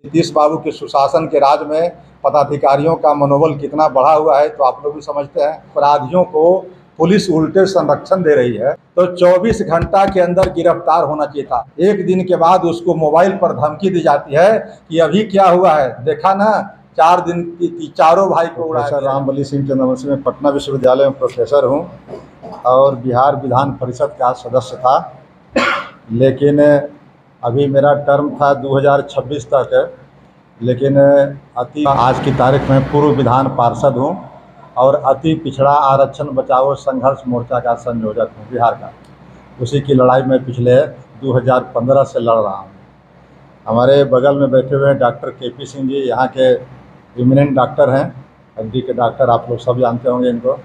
नीतीश बाबू के सुशासन के राज में पदाधिकारियों का मनोबल कितना बढ़ा हुआ है तो आप लोग भी समझते हैं। अपराधियों को पुलिस उल्टे संरक्षण दे रही है तो 24 घंटा के अंदर गिरफ्तार होना चाहिए था। एक दिन के बाद उसको मोबाइल पर धमकी दी जाती है कि अभी क्या हुआ है, देखा ना 4 दिन की चारों भाई को उड़ाया। प्रोफेसर रामबली सिंह चंद्रवंशी में पटना विश्वविद्यालय में प्रोफेसर हूँ और बिहार विधान परिषद का सदस्य था, लेकिन अभी मेरा टर्म था 2026 तक। लेकिन आज की तारीख में पूर्व विधान पार्षद हूँ और अति पिछड़ा आरक्षण बचाओ संघर्ष मोर्चा का संयोजक हूँ बिहार का। उसी की लड़ाई में पिछले 2015 से लड़ रहा हूँ। हमारे बगल में बैठे हुए हैं डॉक्टर केपी सिंह जी, यहाँ के इमिनेंट डॉक्टर हैं, हड्डी के डॉक्टर, आप लोग सब जानते होंगे इनको।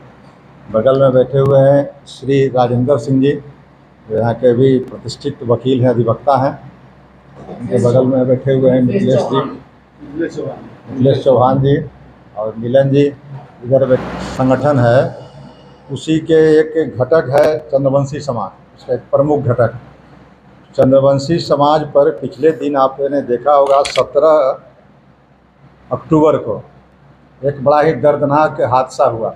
बगल में बैठे हुए हैं श्री राजेंद्र सिंह जी, यहाँ के भी प्रतिष्ठित वकील हैं, अधिवक्ता हैं। उनके बगल में बैठे हुए हैं निखिलेश चौहान जी और मिलन जी। इधर संगठन है, उसी के एक घटक है चंद्रवंशी समाज, उसका एक प्रमुख घटक। चंद्रवंशी समाज पर पिछले दिन आपने देखा होगा 17 अक्टूबर को एक बड़ा ही दर्दनाक हादसा हुआ।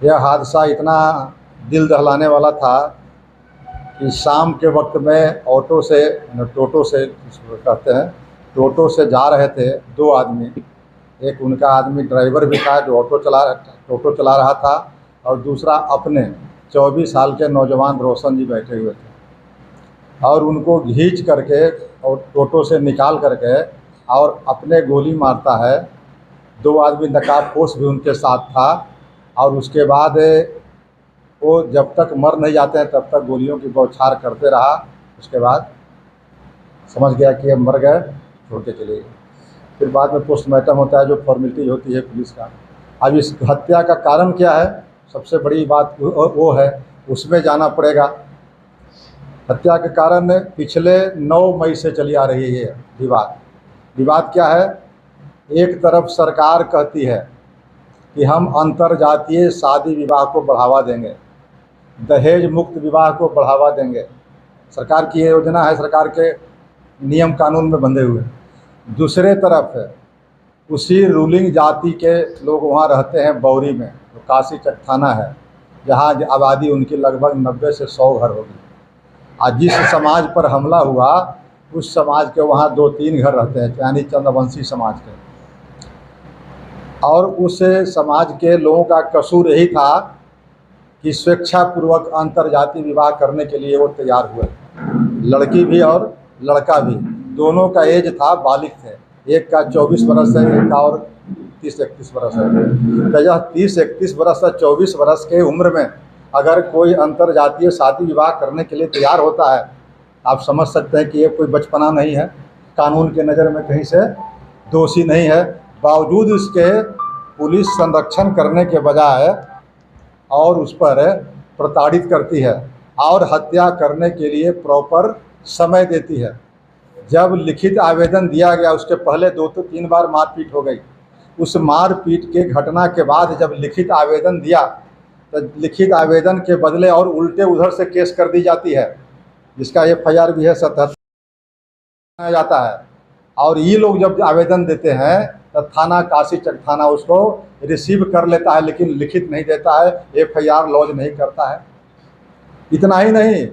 यह हादसा इतना दिल दहलाने वाला था कि शाम के वक्त में टोटो से जा रहे थे 2 आदमी। एक उनका आदमी ड्राइवर भी था जो टोटो चला रहा था और दूसरा अपने 24 साल के नौजवान रोशन जी बैठे हुए थे और उनको घींच करके और टोटो से निकाल करके और अपने गोली मारता है। 2 आदमी नकाबपोश भी उनके साथ था और उसके बाद वो जब तक मर नहीं जाते हैं तब तक गोलियों की बौछार करते रहा। उसके बाद समझ गया कि अब मर गए, छोड़ के चले गए। फिर बाद में पोस्टमार्टम होता है जो फॉर्मेलिटी होती है पुलिस का। अब इस हत्या का कारण क्या है, सबसे बड़ी बात वो है, उसमें जाना पड़ेगा। हत्या के कारण पिछले 9 मई से चली आ रही है विवाद क्या है। एक तरफ सरकार कहती है कि हम अंतरजातीय शादी विवाह को बढ़ावा देंगे, दहेज मुक्त विवाह को बढ़ावा देंगे। सरकार की ये योजना है, सरकार के नियम कानून में बंधे हुए। दूसरे तरफ उसी रूलिंग जाति के लोग वहाँ रहते हैं बौरी में, तो काशी चक थाना है, जहाँ आबादी उनकी लगभग 90 से 100 घर होगी। आज जिस समाज पर हमला हुआ उस समाज के वहाँ 2-3 घर रहते हैं, यानी चंद्रवंशी समाज के। और उस समाज के लोगों का कसूर यही था कि स्वेच्छापूर्वक अंतरजातीय विवाह करने के लिए वो तैयार हुए, लड़की भी और लड़का भी, दोनों का एज था, बालिग थे। एक का 24 बरस है, एक का और 30-31 बरस है। तो यह 30-31 बरस या 24 बरस के उम्र में अगर कोई अंतरजातीय शादी विवाह करने के लिए तैयार होता है, आप समझ सकते हैं कि ये कोई बचपना नहीं है, कानून के नज़र में कहीं से दोषी नहीं है। बावजूद इसके पुलिस संरक्षण करने के बजाय और उस पर प्रताड़ित करती है और हत्या करने के लिए प्रॉपर समय देती है। जब लिखित आवेदन दिया गया उसके पहले 2-3 बार मारपीट हो गई। उस मारपीट के घटना के बाद जब लिखित आवेदन दिया तो लिखित आवेदन के बदले और उल्टे उधर से केस कर दी जाती है, जिसका FIR भी है 77 जाता है। और ये लोग जब आवेदन देते हैं तो थाना काशी चक थाना उसको रिसीव कर लेता है, लेकिन लिखित नहीं देता है, FIR लॉन्च नहीं करता है। इतना ही नहीं,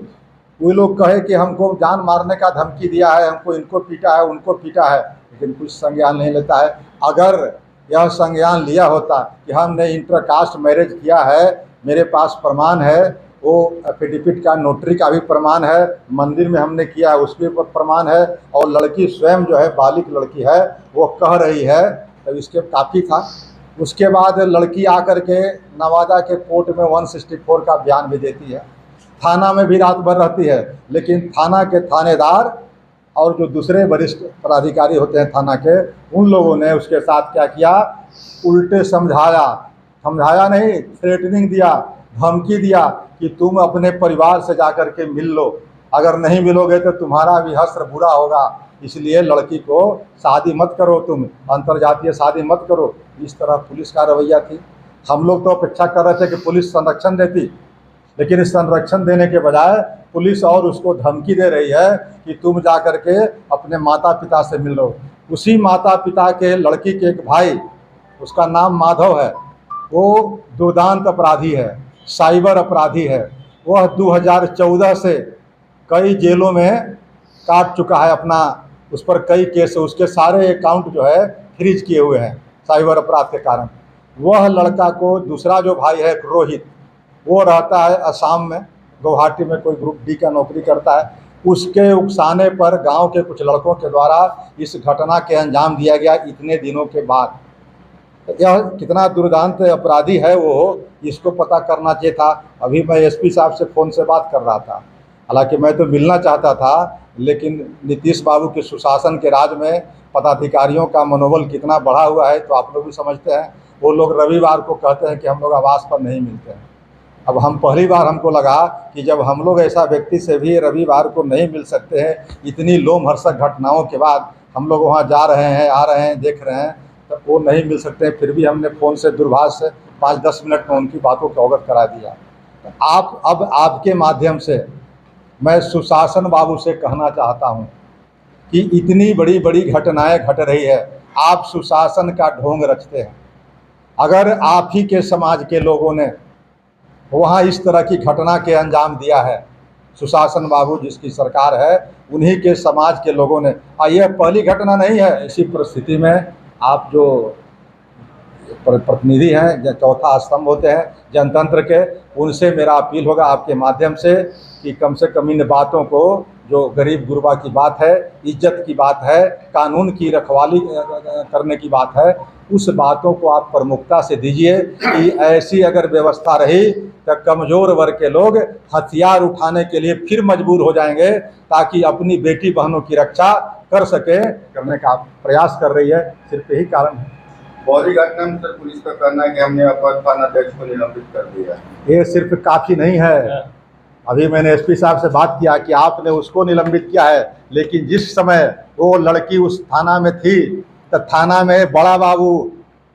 वो लोग कहे कि हमको जान मारने का धमकी दिया है, हमको इनको पीटा है, उनको पीटा है, लेकिन कुछ संज्ञान नहीं लेता है। अगर यह संज्ञान लिया होता कि हमने इंटरकास्ट मैरिज किया है, मेरे पास प्रमाण है, वो एफिडेविट का नोटरी का भी प्रमाण है, मंदिर में हमने किया है उसके ऊपर प्रमाण है, और लड़की स्वयं जो है बालिग लड़की है वो कह रही है, तो इसके काफ़ी था। उसके बाद लड़की आकर के नवादा के कोर्ट में 164 का बयान भी देती है, थाना में भी रात भर रहती है, लेकिन थाना के थानेदार और जो दूसरे वरिष्ठ पदाधिकारी होते हैं थाना के, उन लोगों ने उसके साथ क्या किया, उल्टे समझाया नहीं, थ्रेटनिंग दिया, धमकी दिया कि तुम अपने परिवार से जाकर के मिल लो, अगर नहीं मिलोगे तो तुम्हारा भी हश्र बुरा होगा, इसलिए लड़की को शादी मत करो, तुम अंतरजातीय शादी मत करो। इस तरह पुलिस का रवैया थी। हम लोग तो अपेक्षा कर रहे थे कि पुलिस संरक्षण देती, लेकिन इस संरक्षण देने के बजाय पुलिस और उसको धमकी दे रही है कि तुम जा कर के अपने माता पिता से मिल लो। उसी माता पिता के लड़की के एक भाई, उसका नाम माधव है, वो दुर्दांत अपराधी है, साइबर अपराधी है। वह 2014 से कई जेलों में काट चुका है अपना, उस पर कई केस, उसके सारे अकाउंट जो है फ्रीज किए हुए हैं साइबर अपराध के कारण। वह लड़का को दूसरा जो भाई है रोहित, वो रहता है असम में, गुवाहाटी में कोई ग्रुप डी का नौकरी करता है। उसके उकसाने पर गांव के कुछ लड़कों के द्वारा इस घटना के अंजाम दिया गया इतने दिनों के बाद। यह कितना दुर्दांत अपराधी है वो, इसको पता करना चाहिए था। अभी मैं एसपी साहब से फ़ोन से बात कर रहा था, हालांकि मैं तो मिलना चाहता था, लेकिन नीतीश बाबू के सुशासन के राज में पदाधिकारियों का मनोबल कितना बढ़ा हुआ है तो आप लोग भी समझते हैं। वो लोग रविवार को कहते हैं कि हम लोग आवास पर नहीं मिलते हैं। अब हम पहली बार हमको लगा कि जब हम लोग ऐसा व्यक्ति से भी रविवार को नहीं मिल सकते हैं, इतनी लोमहर्षक घटनाओं के बाद हम लोग वहाँ जा रहे हैं, आ रहे हैं, देख रहे हैं, तो वो नहीं मिल सकते हैं। फिर भी हमने फ़ोन से दूरभाष से 5-10 मिनट में उनकी बातों को अवगत करा दिया। तो आप, अब आपके माध्यम से मैं सुशासन बाबू से कहना चाहता हूँ कि इतनी बड़ी बड़ी घटनाएं घट रही है, आप सुशासन का ढोंग रचते हैं। अगर आप ही के समाज के लोगों ने वहाँ इस तरह की घटना के अंजाम दिया है, सुशासन बाबू जिसकी सरकार है, उन्हीं के समाज के लोगों ने, यह पहली घटना नहीं है। इसी परिस्थिति में आप जो प्रतिनिधि हैं, जो चौथा स्तंभ होते हैं जनतंत्र के, उनसे मेरा अपील होगा आपके माध्यम से कि कम से कम इन बातों को, जो गरीब गुरबा की बात है, इज्जत की बात है, कानून की रखवाली करने की बात है, उस बातों को आप प्रमुखता से दीजिए कि ऐसी अगर व्यवस्था रही तो कमज़ोर वर्ग के लोग हथियार उठाने के लिए फिर मजबूर हो जाएंगे, ताकि अपनी बेटी बहनों की रक्षा कर सके, करने का प्रयास कर रही है। सिर्फ यही कारण है। बौरी घटना में सर पुलिस का कहना है कि हमने अपर थानाध्यक्ष को निलंबित कर दिया। ये सिर्फ काफ़ी नहीं है। अभी मैंने एसपी साहब से बात किया कि आपने उसको निलंबित किया है, लेकिन जिस समय वो लड़की उस थाना में थी तो थाना में बड़ा बाबू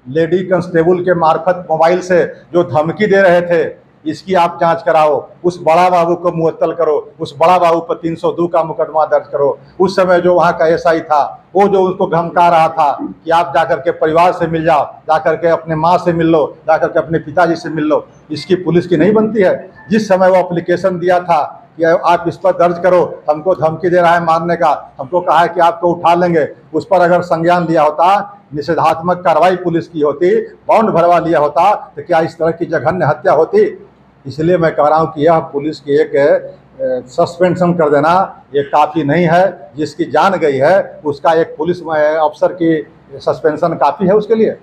लेडी कांस्टेबल के मार्फत मोबाइल से जो धमकी दे रहे थे, इसकी आप जांच कराओ, उस बड़ा बाबू को मुअत्तल करो, उस बड़ा बाबू पर 302 का मुकदमा दर्ज करो। उस समय जो वहाँ का एसआई था, वो जो उसको धमका रहा था कि आप जाकर के परिवार से मिल जाओ, जाकर के अपने माँ से मिल लो, जाकर के अपने पिताजी से मिल लो, इसकी पुलिस की नहीं बनती है। जिस समय वो एप्लीकेशन दिया था कि आप इस पर दर्ज करो, हमको धमकी दे रहा है मारने का, हमको कहा है कि आपको उठा लेंगे, उस पर अगर संज्ञान लिया होता, निषेधात्मक कार्रवाई पुलिस की होती, बाउंड भरवा लिया होता, तो क्या इस तरह की जघन्य हत्या होती? इसलिए मैं कह रहा हूँ कि यह पुलिस की एक सस्पेंशन कर देना ये काफ़ी नहीं है। जिसकी जान गई है उसका एक पुलिस अफसर की सस्पेंशन काफ़ी है उसके लिए।